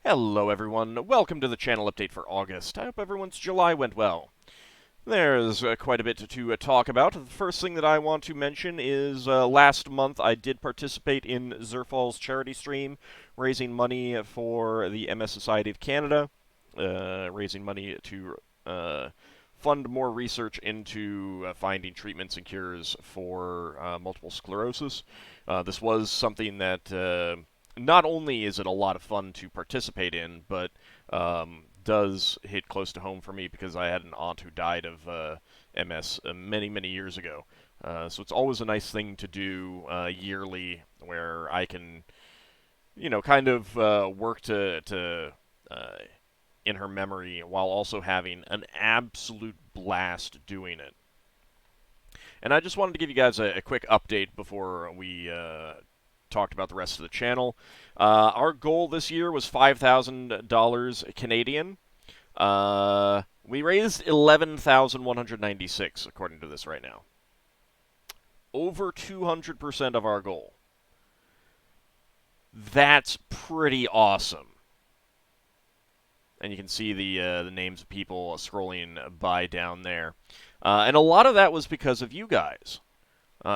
Hello everyone, welcome to the channel update for August. I hope everyone's July went well. There's quite a bit to talk about. The first thing that I want to mention is last month I did participate in Zerfall's charity stream, raising money for the MS Society of Canada, raising money to fund more research into finding treatments and cures for multiple sclerosis. This was something that not only is it a lot of fun to participate in, but does hit close to home for me because I had an aunt who died of MS many, many years ago. So it's always a nice thing to do yearly where I can, kind of work to in her memory while also having an absolute blast doing it. And I just wanted to give you guys a quick update before we talked about the rest of the channel. Our goal this year was $5,000 Canadian. We raised 11,196 according to this right now. Over 200% of our goal. That's pretty awesome. And you can see the names of people scrolling by down there. And a lot of that was because of you guys.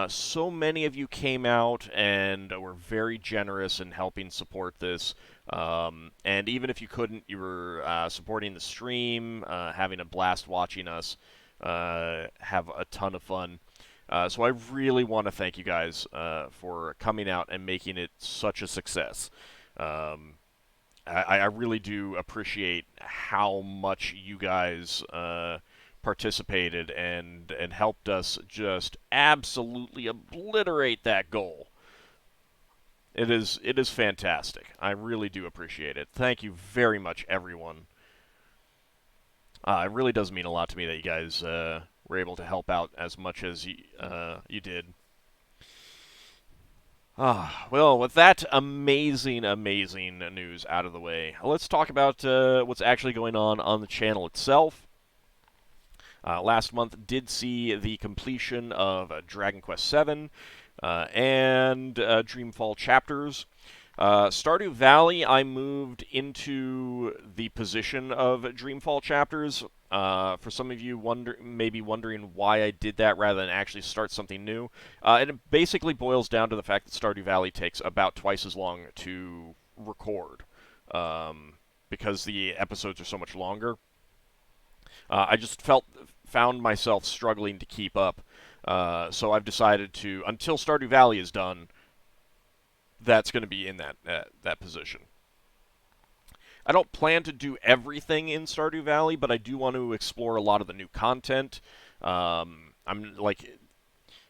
So many of you came out and were very generous in helping support this. And even if you couldn't, you were supporting the stream, having a blast watching us have a ton of fun. So I really want to thank you guys for coming out and making it such a success. I really do appreciate how much you guys participated and helped us just absolutely obliterate that goal. It is fantastic. I really do appreciate it. Thank you very much, everyone. It really does mean a lot to me that you guys were able to help out as much as you did. Well, with that amazing, amazing news out of the way, let's talk about what's actually going on the channel itself. Last month did see the completion of Dragon Quest VII and Dreamfall chapters. Stardew Valley, I moved into the position of Dreamfall chapters. For some of you maybe wondering why I did that rather than actually start something new, and it basically boils down to the fact that Stardew Valley takes about twice as long to record because the episodes are so much longer. I just found myself struggling to keep up, so I've decided to, until Stardew Valley is done, that's going to be in that position. I don't plan to do everything in Stardew Valley, but I do want to explore a lot of the new content. I'm like,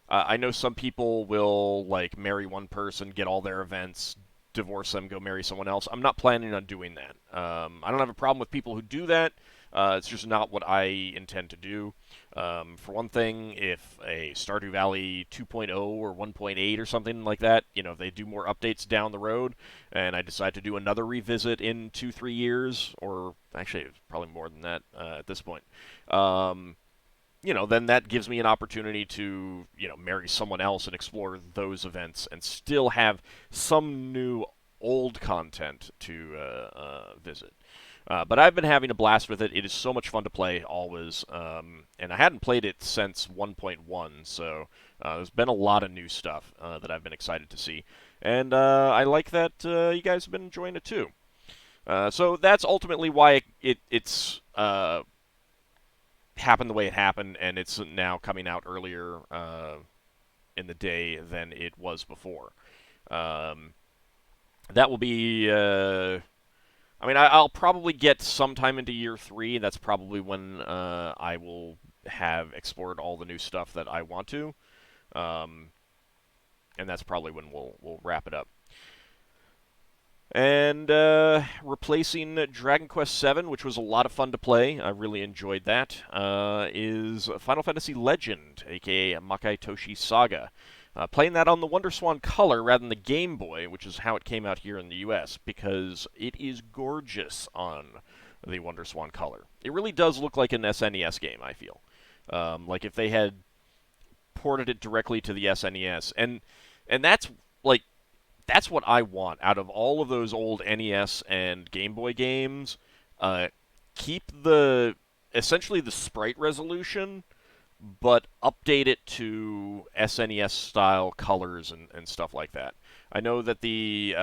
I know some people will like marry one person, get all their events, divorce them, go marry someone else. I'm not planning on doing that. I don't have a problem with people who do that. It's just not what I intend to do. For one thing, if a Stardew Valley 2.0 or 1.8 or something like that, if they do more updates down the road, and I decide to do another revisit in 2-3 years, or actually it's probably more than that at this point, then that gives me an opportunity to, marry someone else and explore those events and still have some new old content to visit. But I've been having a blast with it. It is so much fun to play, always. And I hadn't played it since 1.1, so there's been a lot of new stuff that I've been excited to see. And I like that you guys have been enjoying it too. So that's ultimately why it's happened the way it happened, and it's now coming out earlier in the day than it was before. That will be. I'll probably get sometime into year 3. That's probably when I will have explored all the new stuff that I want to, and that's probably when we'll wrap it up. And replacing Dragon Quest VII, which was a lot of fun to play, I really enjoyed that, is Final Fantasy Legend, aka Makai Toshi Saga. Playing that on the WonderSwan Color rather than the Game Boy, which is how it came out here in the US, because it is gorgeous on the WonderSwan Color. It really does look like an SNES game, I feel. Like if they had ported it directly to the SNES. And that's, like, that's what I want out of all of those old NES and Game Boy games. Uh, keep the essentially the sprite resolution, but update it to SNES style colors and stuff like that. I know that the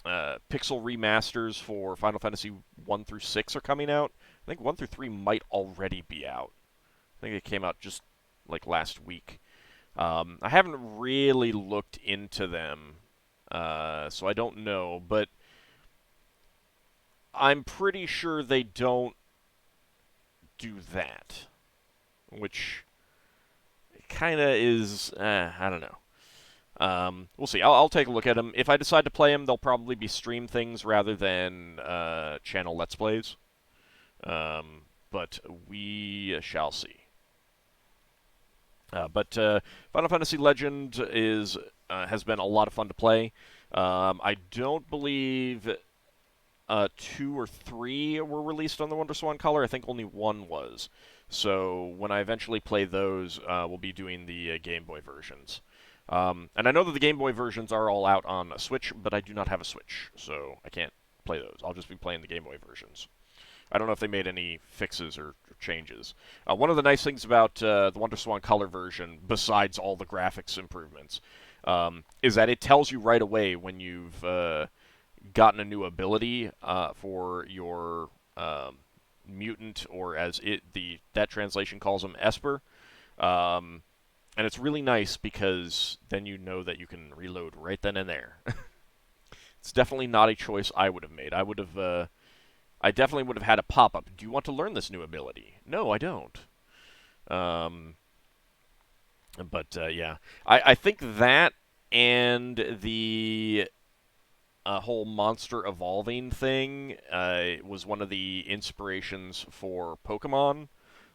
pixel remasters for Final Fantasy 1 through 6 are coming out. I think 1 through 3 might already be out. I think it came out just like last week. I haven't really looked into them, so I don't know, but I'm pretty sure they don't do that, which kind of is, I don't know. We'll see. I'll take a look at them. If I decide to play them, they'll probably be stream things rather than channel Let's Plays. But we shall see. But Final Fantasy Legend is has been a lot of fun to play. I don't believe 2 or 3 were released on the WonderSwan Color. I think only 1 was. So when I eventually play those, we'll be doing the Game Boy versions. And I know that the Game Boy versions are all out on a Switch, but I do not have a Switch, so I can't play those. I'll just be playing the Game Boy versions. I don't know if they made any fixes or changes. One of the nice things about the WonderSwan Color version, besides all the graphics improvements, is that it tells you right away when you've gotten a new ability for your mutant, or as that translation calls them, Esper. And it's really nice because then you know that you can reload right then and there. It's definitely not a choice I would have made. I definitely would have had a pop-up. Do you want to learn this new ability? No, I don't. Um, but yeah, I think that and the whole monster evolving thing was one of the inspirations for Pokemon,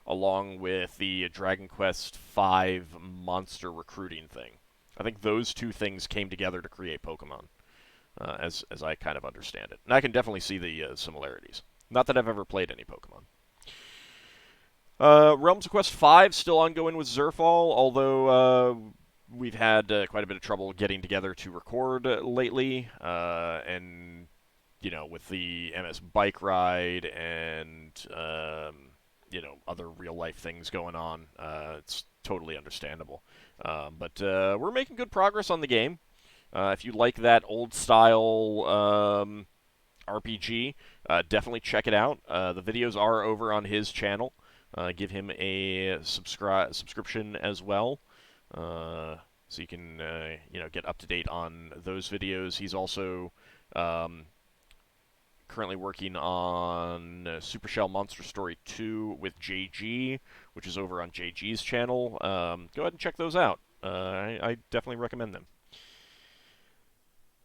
along with the Dragon Quest V monster recruiting thing. I think those two things came together to create Pokemon, as I kind of understand it. And I can definitely see the similarities. Not that I've ever played any Pokemon. Realms of Quest 5 still ongoing with Zerfall, although we've had quite a bit of trouble getting together to record lately, and with the MSBikeRide and other real life things going on, it's totally understandable. But we're making good progress on the game. If you like that old style RPG, definitely check it out. The videos are over on his channel. Give him a subscription as well, so you can get up to date on those videos. He's also currently working on Super Shell Monster Story 2 with JG, which is over on JG's channel. Go ahead and check those out. I definitely recommend them.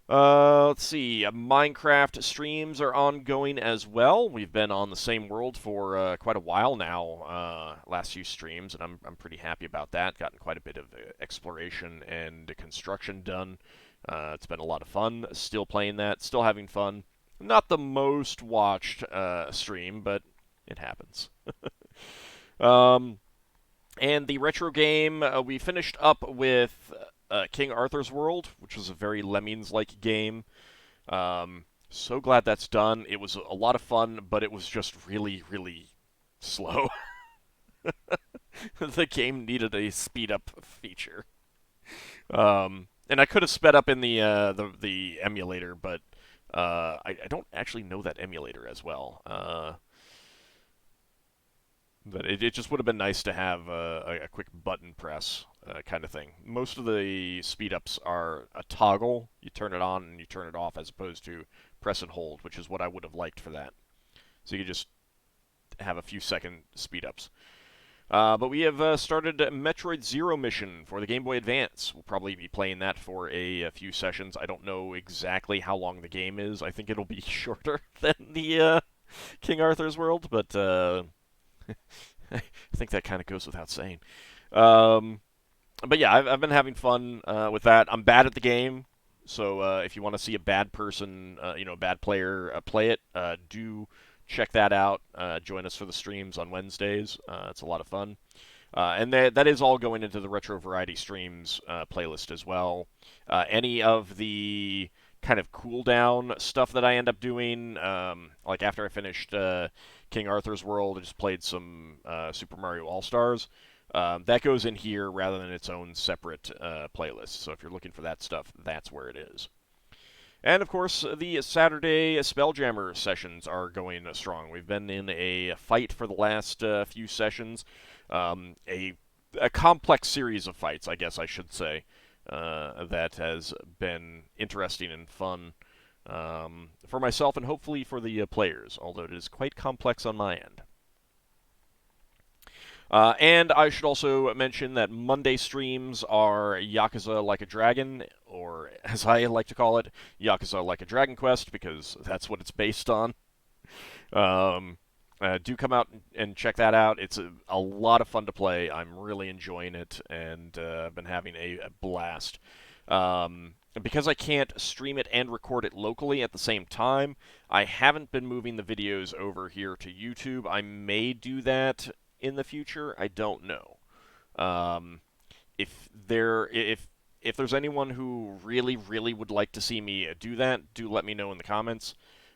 Let's see. Minecraft streams are ongoing as well. We've been on the same world for quite a while now. Last few streams, and I'm pretty happy about that. Gotten quite a bit of exploration and construction done. It's been a lot of fun. Still playing that. Still having fun. Not the most watched stream, but it happens. And the retro game, we finished up with King Arthur's World, which was a very Lemmings-like game. So glad that's done. It was a lot of fun, but it was just really, really slow. The game needed a speed-up feature. And I could have sped up in the emulator, but I don't actually know that emulator as well. But it just would have been nice to have a quick button press kind of thing. Most of the speed ups are a toggle. You turn it on and you turn it off, as opposed to press and hold, which is what I would have liked for that. So you could just have a few second speed ups. But we have started Metroid Zero Mission for the Game Boy Advance. We'll probably be playing that for a few sessions. I don't know exactly how long the game is. I think it'll be shorter than the King Arthur's World, but I think that kind of goes without saying. But yeah, I've been having fun with that. I'm bad at the game, so if you want to see a bad person, a bad player play it, do check that out. Join us for the streams on Wednesdays. It's a lot of fun. And that is all going into the Retro Variety Streams playlist as well. Any of the kind of cooldown stuff that I end up doing, like after I finished King Arthur's World, I just played some Super Mario All Stars. That goes in here rather than its own separate playlist. So if you're looking for that stuff, that's where it is. And of course, the Saturday Spelljammer sessions are going strong. We've been in a fight for the last few sessions, um, a a complex series of fights, I guess I should say, that has been interesting and fun for myself and hopefully for the players, although it is quite complex on my end. And I should also mention that Monday streams are Yakuza Like a Dragon, or as I like to call it, Yakuza Like a Dragon Quest, because that's what it's based on. Um, do come out and check that out. It's a lot of fun to play. I'm really enjoying it, and I've been having a blast. Because I can't stream it and record it locally at the same time, I haven't been moving the videos over here to YouTube. I may do that in the future. I don't know. Um, if there's anyone who really would like to see me do that, do let me know in the comments,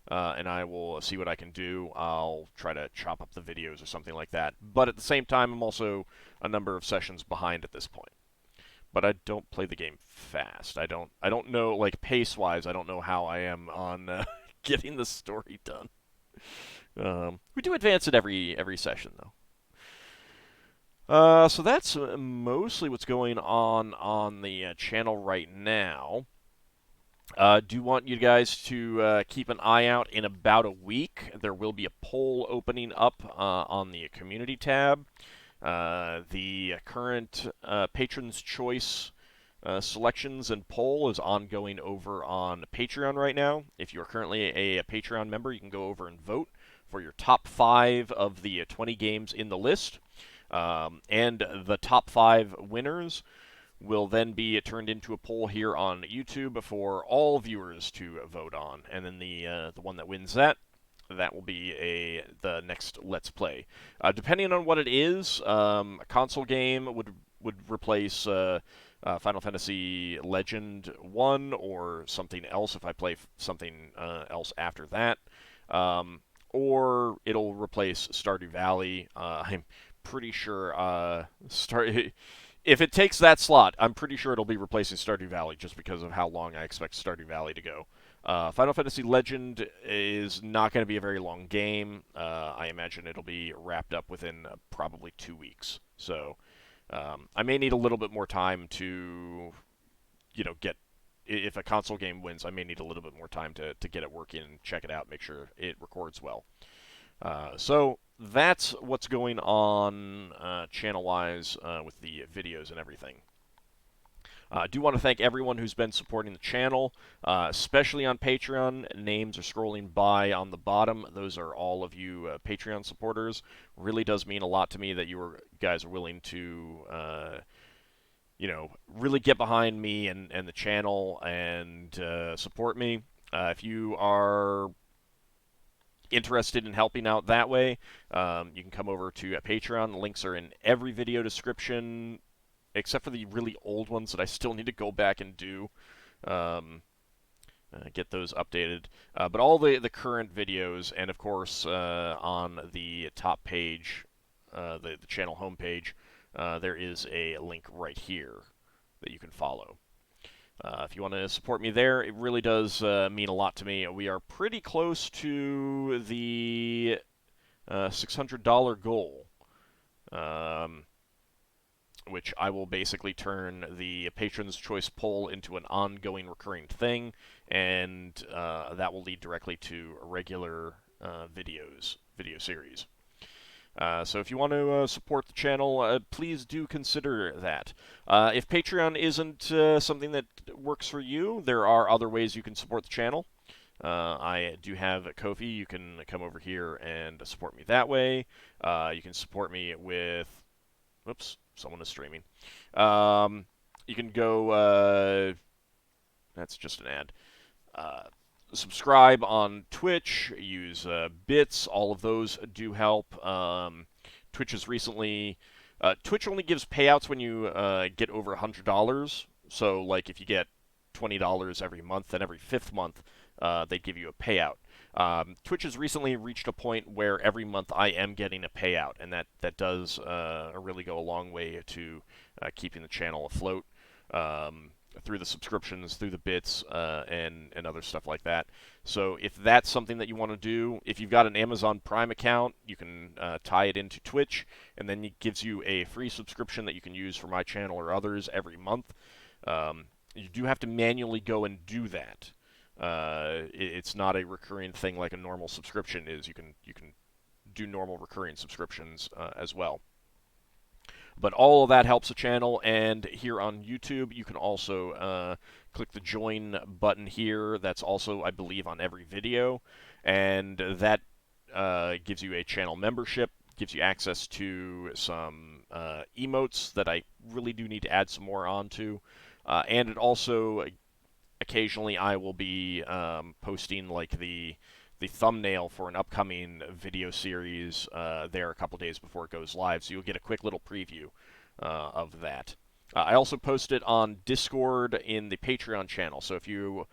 and I will see what I can do. I'll try to chop up the videos or something like that. But at the same time, I'm also a number of sessions behind at this point. But I don't play the game fast. I don't know, like pace-wise. I don't know how I am on getting the story done. We do advance it every session though. So that's mostly what's going on the channel right now. Do want you guys to keep an eye out in about a week. There will be a poll opening up on the community tab. The current Patron's Choice selections and poll is ongoing over on Patreon right now. If you're currently a Patreon member, you can go over and vote for your top 5 of the 20 games in the list. And the top 5 winners will then be turned into a poll here on YouTube for all viewers to vote on. And then the one that wins that will be the next Let's Play. Depending on what it is, a console game would replace Final Fantasy Legend 1 or something else if I play something else after that. Or it'll replace Stardew Valley. I'm pretty sure if it takes that slot, I'm pretty sure it'll be replacing Stardew Valley just because of how long I expect Stardew Valley to go. Final Fantasy Legend is not going to be a very long game. I imagine it'll be wrapped up within probably 2 weeks. So I may need a little bit more time to, get. If a console game wins, I may need a little bit more time to get it working and check it out, make sure it records well. So that's what's going on channel-wise with the videos and everything. I do want to thank everyone who's been supporting the channel, especially on Patreon. Names are scrolling by on the bottom. Those are all of you Patreon supporters. Really does mean a lot to me that you guys are willing to, really get behind me and the channel and support me. If you are interested in helping out that way, you can come over to Patreon. The links are in every video description, except for the really old ones that I still need to go back and do, get those updated. But all the current videos, and of course on the top page, the channel homepage, there is a link right here that you can follow. If you want to support me there, it really does mean a lot to me. We are pretty close to the $600 goal, which I will basically turn the Patron's Choice poll into an ongoing recurring thing, and that will lead directly to regular video series. So if you want to support the channel, please do consider that. If Patreon isn't something that works for you, there are other ways you can support the channel. I do have a Ko-fi. You can come over here and support me that way. You can support me with... Whoops, someone is streaming. You can go... that's just an ad. Subscribe on Twitch, use bits, all of those do help. Twitch has recently Twitch only gives payouts when you get over $100. So, like, if you get $20 every month, then every fifth month, they give you a payout. Twitch has recently reached a point where every month I am getting a payout, and that does really go a long way to keeping the channel afloat. Through the subscriptions, through the bits, and other stuff like that. So if that's something that you want to do, if you've got an Amazon Prime account, you can tie it into Twitch, and then it gives you a free subscription that you can use for my channel or others every month. You do have to manually go and do that. It's not a recurring thing like a normal subscription is. You can do normal recurring subscriptions as well. But all of that helps the channel, and here on YouTube, you can also click the join button here. That's also, I believe, on every video, and that gives you a channel membership, gives you access to some emotes that I really do need to add some more onto, and it also, occasionally, I will be posting like the thumbnail for an upcoming video series there a couple days before it goes live, so you'll get a quick little preview of that. I also post it on Discord in the Patreon channel, so if you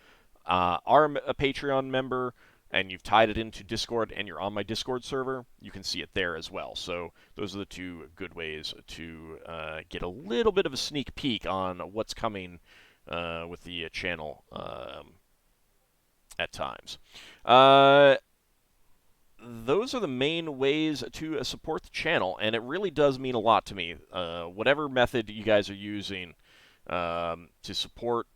are a Patreon member and you've tied it into Discord and you're on my Discord server, you can see it there as well. So those are the two good ways to get a little bit of a sneak peek on what's coming with the channel at times. Those are the main ways to support the channel, and it really does mean a lot to me. Whatever method you guys are using to support,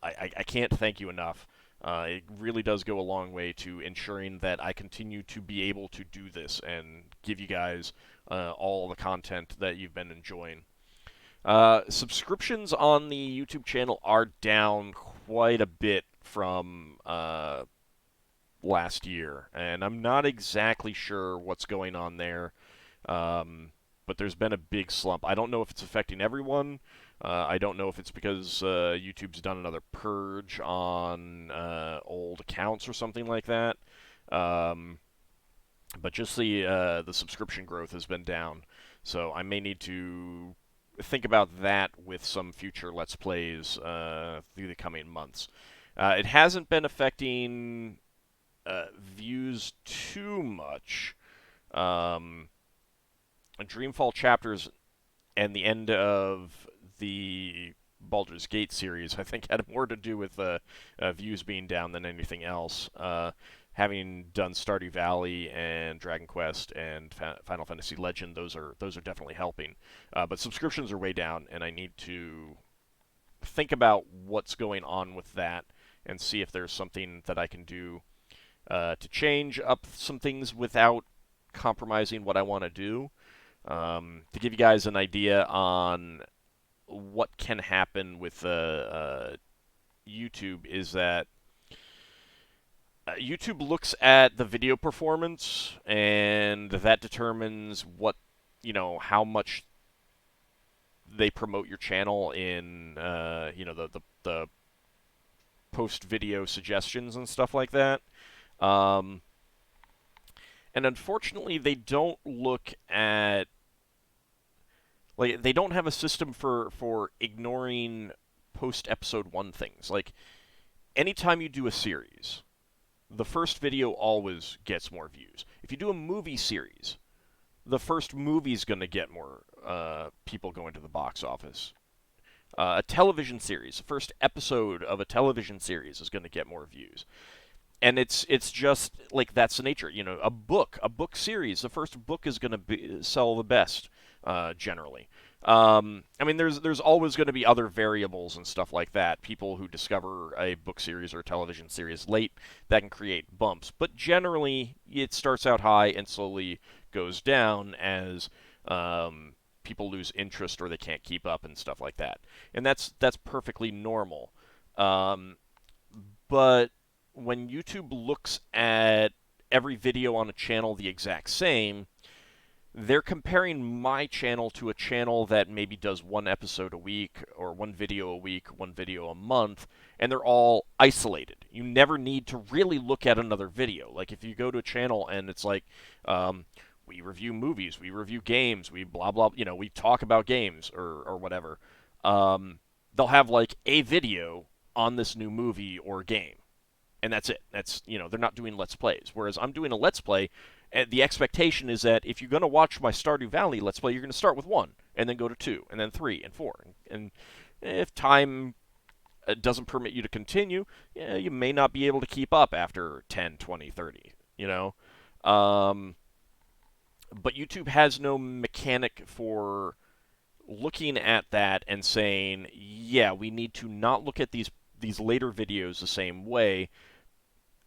I can't thank you enough. It really does go a long way to ensuring that I continue to be able to do this and give you guys all the content that you've been enjoying. Subscriptions on the YouTube channel are down quite a bit from last year, and I'm not exactly sure what's going on there, but there's been a big slump. I don't know if it's affecting everyone. I don't know if it's because YouTube's done another purge on old accounts or something like that. But just the subscription growth has been down, so I may need to think about that with some future Let's Plays through the coming months. It hasn't been affecting views too much. Dreamfall chapters and the end of the Baldur's Gate series, I think, had more to do with views being down than anything else. Having done Stardew Valley and Dragon Quest and Final Fantasy Legend, those are definitely helping. But subscriptions are way down, and I need to think about what's going on with that and see if there's something that I can do to change up some things without compromising what I want to do. To give you guys an idea on what can happen with YouTube is that YouTube looks at the video performance, and that determines how much they promote your channel in, the post-video suggestions and stuff like that. And unfortunately, they don't look at, they don't have a system for ignoring post-episode 1 things. Like, anytime you do a series, the first video always gets more views. If you do a movie series, the first movie's going to get more people going to the box office. A television series, the first episode of a television series is going to get more views. And it's just like that's the nature. A book series, the first book is going to sell the best generally. There's always going to be other variables and stuff like that. People who discover a book series or a television series late, that can create bumps. But generally, it starts out high and slowly goes down as people lose interest or they can't keep up and stuff like that. And that's perfectly normal. But when YouTube looks at every video on a channel the exact same, they're comparing my channel to a channel that maybe does one episode a week or one video a week, one video a month, and they're all isolated. You never need to really look at another video. Like if you go to a channel and it's like, we review movies, we review games, we blah blah, we talk about games or whatever. They'll have like a video on this new movie or game, and that's it. That's they're not doing let's plays. Whereas I'm doing a let's play, and the expectation is that if you're going to watch my Stardew Valley let's play, you're going to start with 1 and then go to 2 and then 3 and 4, and if time doesn't permit you to continue, yeah, you may not be able to keep up after 10, 20, 30, Um, but YouTube has no mechanic for looking at that and saying, yeah, we need to not look at these later videos the same way.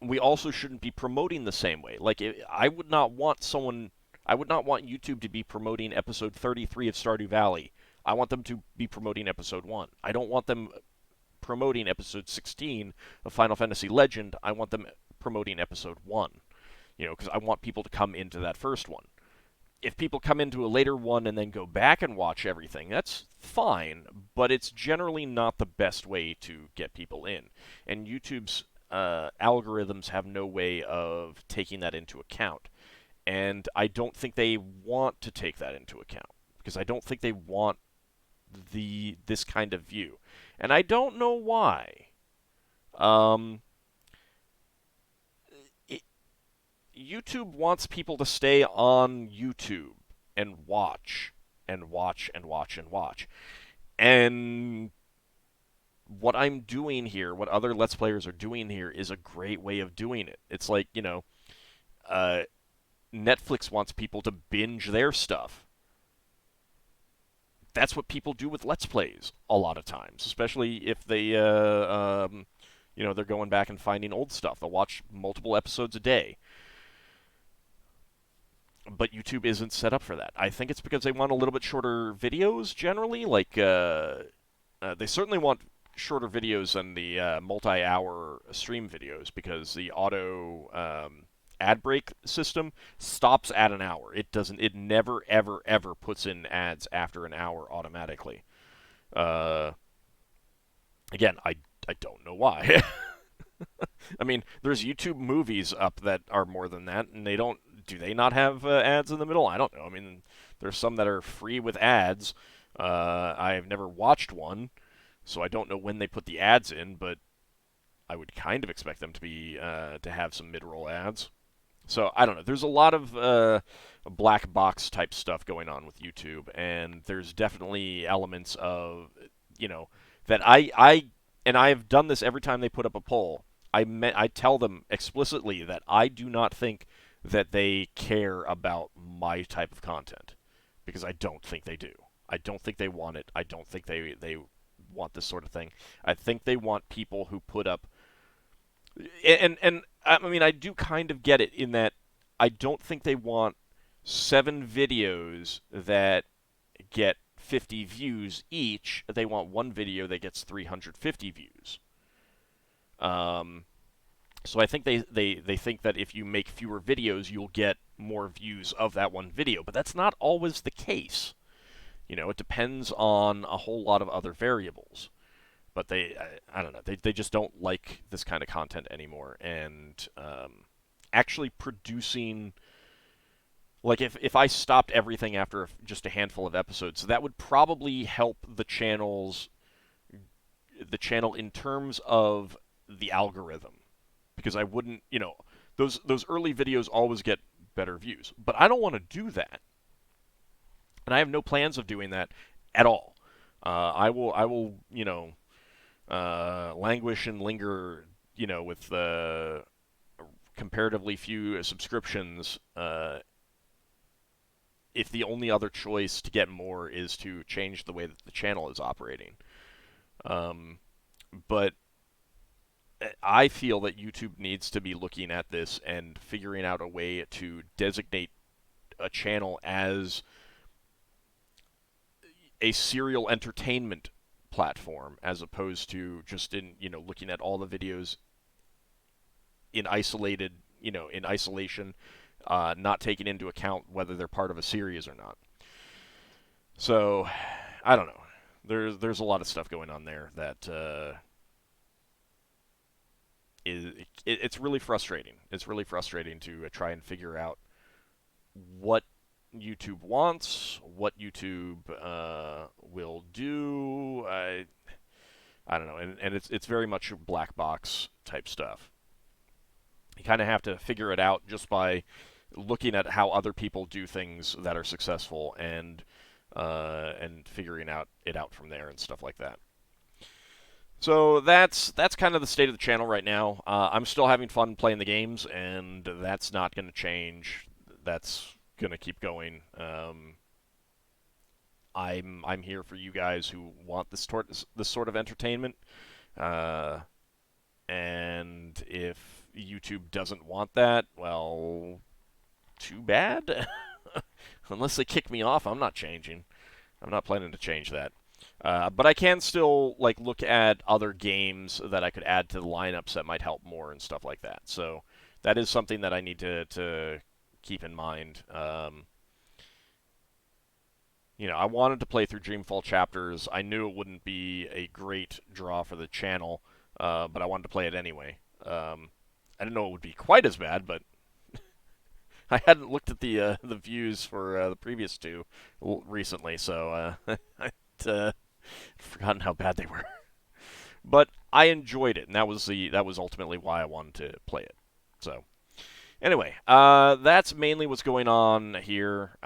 We also shouldn't be promoting the same way. Like, I would not want YouTube to be promoting episode 33 of Stardew Valley. I want them to be promoting episode 1. I don't want them promoting episode 16 of Final Fantasy Legend. I want them promoting episode 1, because I want people to come into that first one. If people come into a later one and then go back and watch everything, that's fine, but it's generally not the best way to get people in. And YouTube's algorithms have no way of taking that into account. And I don't think they want to take that into account, because I don't think they want this kind of view. And I don't know why. YouTube wants people to stay on YouTube and watch and watch and watch and watch. And what I'm doing here, what other Let's Players are doing here, is a great way of doing it. It's like, Netflix wants people to binge their stuff. That's what people do with Let's Plays a lot of times, especially if they're going back and finding old stuff. They'll watch multiple episodes a day. But YouTube isn't set up for that. I think it's because they want a little bit shorter videos generally. Like, they certainly want shorter videos than the multi-hour stream videos, because the auto ad break system stops at an hour. It doesn't. It never, ever, ever puts in ads after an hour automatically. Uh, Again, I don't know why. I mean, there's YouTube movies up that are more than that, and they don't. Do they not have ads in the middle? I don't know. I mean, there's some that are free with ads. I've never watched one, so I don't know when they put the ads in, but I would kind of expect them to have some mid-roll ads. So I don't know. There's a lot of black box type stuff going on with YouTube, and there's definitely elements of that I have done this every time they put up a poll. I tell them explicitly that I do not think that they care about my type of content, because I don't think they do. I don't think they want it. I don't think they want this sort of thing. I think they want people who put up and I mean, I do kind of get it in that I don't think they want 7 videos that get 50 views each. They want one video that gets 350 views. Um, so I think they think that if you make fewer videos, you'll get more views of that one video. But that's not always the case. It depends on a whole lot of other variables. But I don't know, they just don't like this kind of content anymore. And actually producing, like, if I stopped everything after just a handful of episodes, that would probably help the channel in terms of the algorithm, because I wouldn't, those early videos always get better views. But I don't want to do that, and I have no plans of doing that at all. I will, languish and linger, with comparatively few subscriptions, if the only other choice to get more is to change the way that the channel is operating. But I feel that YouTube needs to be looking at this and figuring out a way to designate a channel as a serial entertainment platform, as opposed to just looking at all the videos in isolation, not taking into account whether they're part of a series or not. So I don't know. There's a lot of stuff going on there that it's really frustrating. It's really frustrating to try and figure out what YouTube wants, what YouTube will do. I don't know, and it's very much black box type stuff. You kind of have to figure it out just by looking at how other people do things that are successful and figuring it out from there and stuff like that. So that's kind of the state of the channel right now. I'm still having fun playing the games, and that's not going to change. That's going to keep going. I'm here for you guys who want this sort of entertainment. Uh, and if YouTube doesn't want that, well, too bad. Unless they kick me off, I'm not changing. I'm not planning to change that. But I can still like look at other games that I could add to the lineups that might help more and stuff like that. So that is something that I need to keep in mind. I wanted to play through Dreamfall chapters. I knew it wouldn't be a great draw for the channel, but I wanted to play it anyway. I didn't know it would be quite as bad, but I hadn't looked at the views for the previous two recently, so I'd forgotten how bad they were. But I enjoyed it, and that was ultimately why I wanted to play it. So anyway, that's mainly what's going on here.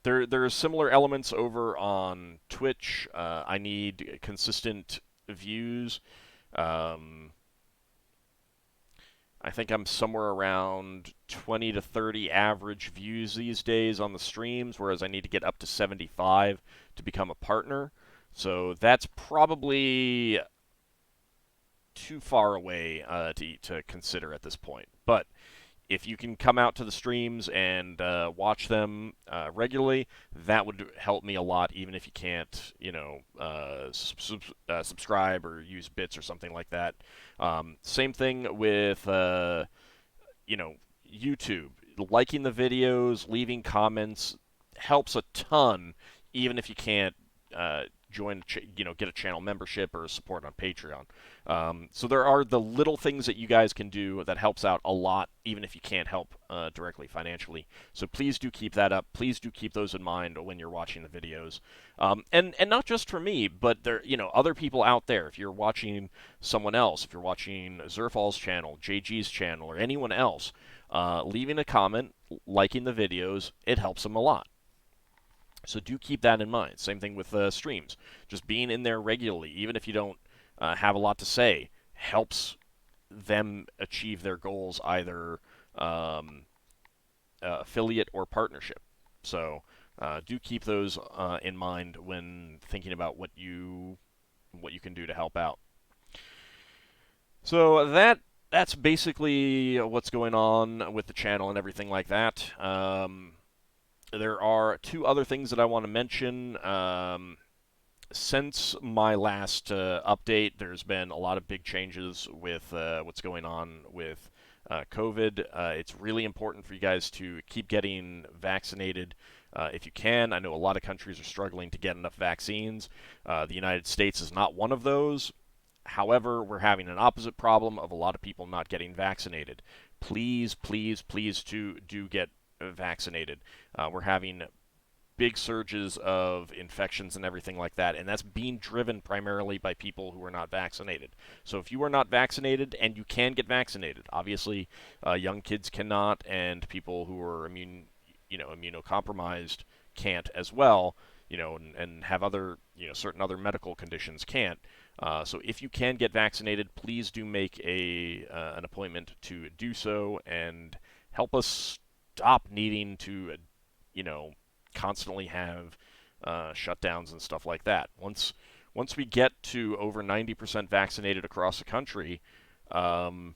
There are similar elements over on Twitch. I need consistent views. Um, I think I'm somewhere around 20 to 30 average views these days on the streams, whereas I need to get up to 75 to become a partner. So that's probably too far away to consider at this point. But if you can come out to the streams and watch them regularly, that would help me a lot, even if you can't, subscribe or use bits or something like that. Same thing with, YouTube. Liking the videos, leaving comments helps a ton, even if you can't get a channel membership or support on Patreon. So there are the little things that you guys can do that helps out a lot, even if you can't help directly financially. So please do keep that up. Please do keep those in mind when you're watching the videos, and not just for me, but there other people out there. If you're watching someone else, if you're watching Zerfall's channel, JG's channel, or anyone else, leaving a comment, liking the videos, it helps them a lot. So do keep that in mind. Same thing with streams. Just being in there regularly, even if you don't have a lot to say, helps them achieve their goals, either affiliate or partnership. So do keep those in mind when thinking about what you can do to help out. So that's basically what's going on with the channel and everything like that. There are two other things that I want to mention. Since my last update, there's been a lot of big changes with what's going on with COVID. It's really important for you guys to keep getting vaccinated if you can. I know a lot of countries are struggling to get enough vaccines. The United States is not one of those. However, we're having an opposite problem of a lot of people not getting vaccinated. Please, please, please do get vaccinated. We're having big surges of infections and everything like that, and that's being driven primarily by people who are not vaccinated. So if you are not vaccinated, and you can get vaccinated, obviously young kids cannot, and people who are immunocompromised can't as well, and have other, certain other medical conditions can't. So if you can get vaccinated, please do make an appointment to do so and help us stop needing to, constantly have shutdowns and stuff like that. Once we get to over 90% vaccinated across the country, we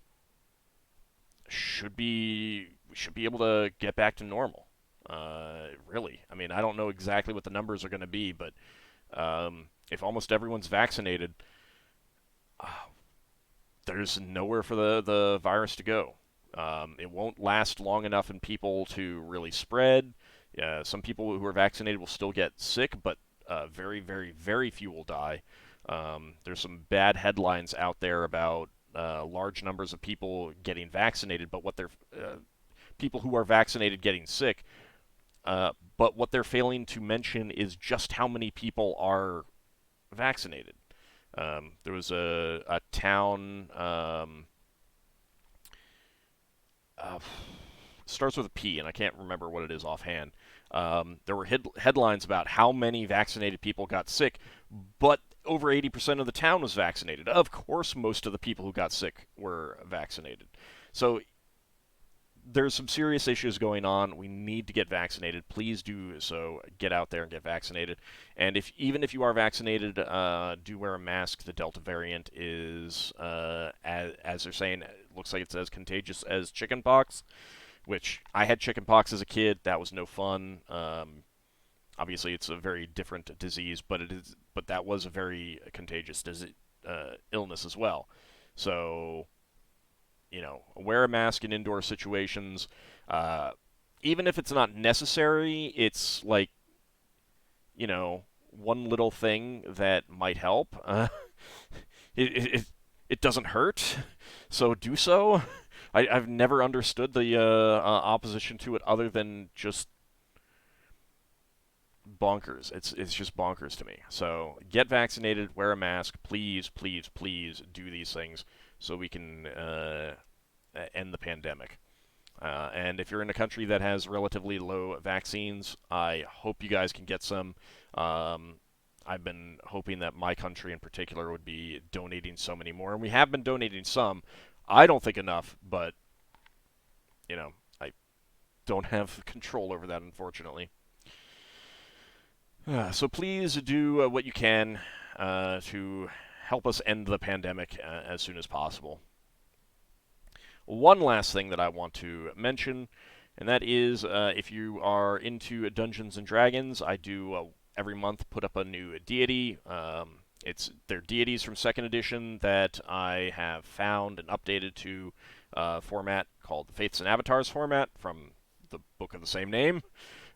should be able to get back to normal. Really, I mean, I don't know exactly what the numbers are going to be, but if almost everyone's vaccinated, there's nowhere for the virus to go. It won't last long enough in people to really spread. Some people who are vaccinated will still get sick, but very, very, very few will die. There's some bad headlines out there about large numbers of people getting vaccinated, but people who are vaccinated getting sick. But what they're failing to mention is just how many people are vaccinated. There was a town, uh, starts with a P, and I can't remember what it is offhand. There were headlines about how many vaccinated people got sick, but over 80% of the town was vaccinated. Of course, most of the people who got sick were vaccinated. So there's some serious issues going on. We need to get vaccinated. Please do so. Get out there and get vaccinated. And even if you are vaccinated, do wear a mask. The Delta variant is, as they're saying, it looks like it's as contagious as chickenpox, which I had chickenpox as a kid. That was no fun. Obviously, it's a very different disease, but that was a very contagious illness as well. So, wear a mask in indoor situations. Even if it's not necessary, it's like, one little thing that might help. It doesn't hurt, so do so. I've never understood the opposition to it other than just bonkers. It's just bonkers to me. So get vaccinated, wear a mask, please, please, please do these things so we can end the pandemic. And if you're in a country that has relatively low vaccines, I hope you guys can get some. I've been hoping that my country in particular would be donating so many more, and we have been donating some. I don't think enough, but I don't have control over that, unfortunately. So please do what you can to help us end the pandemic as soon as possible. One last thing that I want to mention, and that is if you are into Dungeons and Dragons, I do every month put up a new deity. They're deities from 2nd edition that I have found and updated to a format called the Faiths and Avatars format from the book of the same name.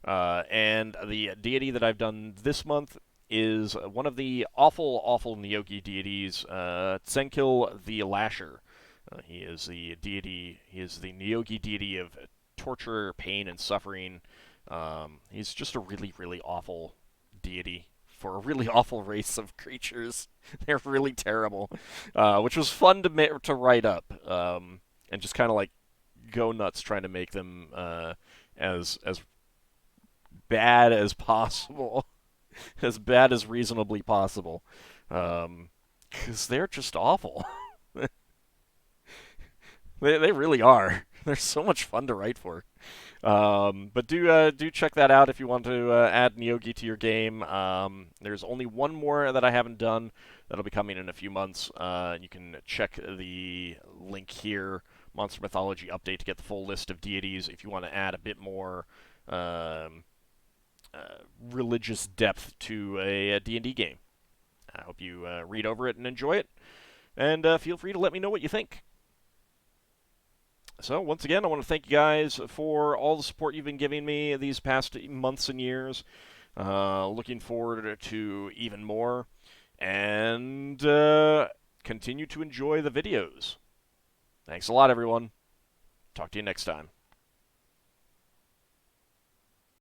And the deity that I've done this month is one of the awful, awful neogi deities, T'zen'kil the Lasher. He is the deity. He is the neogi deity of torture, pain, and suffering. He's just a really, really awful deity for a really awful race of creatures. They're really terrible, which was fun to write up, and just kind of like go nuts trying to make them as bad as possible, as bad as reasonably possible, because they're just awful. They really are. They're so much fun to write for. But do check that out if you want to add neogi to your game. There's only one more that I haven't done that'll be coming in a few months. You can check the link here, Monster Mythology update, to get the full list of deities if you want to add a bit more religious depth to a D&D game. I hope you read over it and enjoy it, and feel free to let me know what you think. So, once again, I want to thank you guys for all the support you've been giving me these past months and years. Looking forward to even more. And continue to enjoy the videos. Thanks a lot, everyone. Talk to you next time.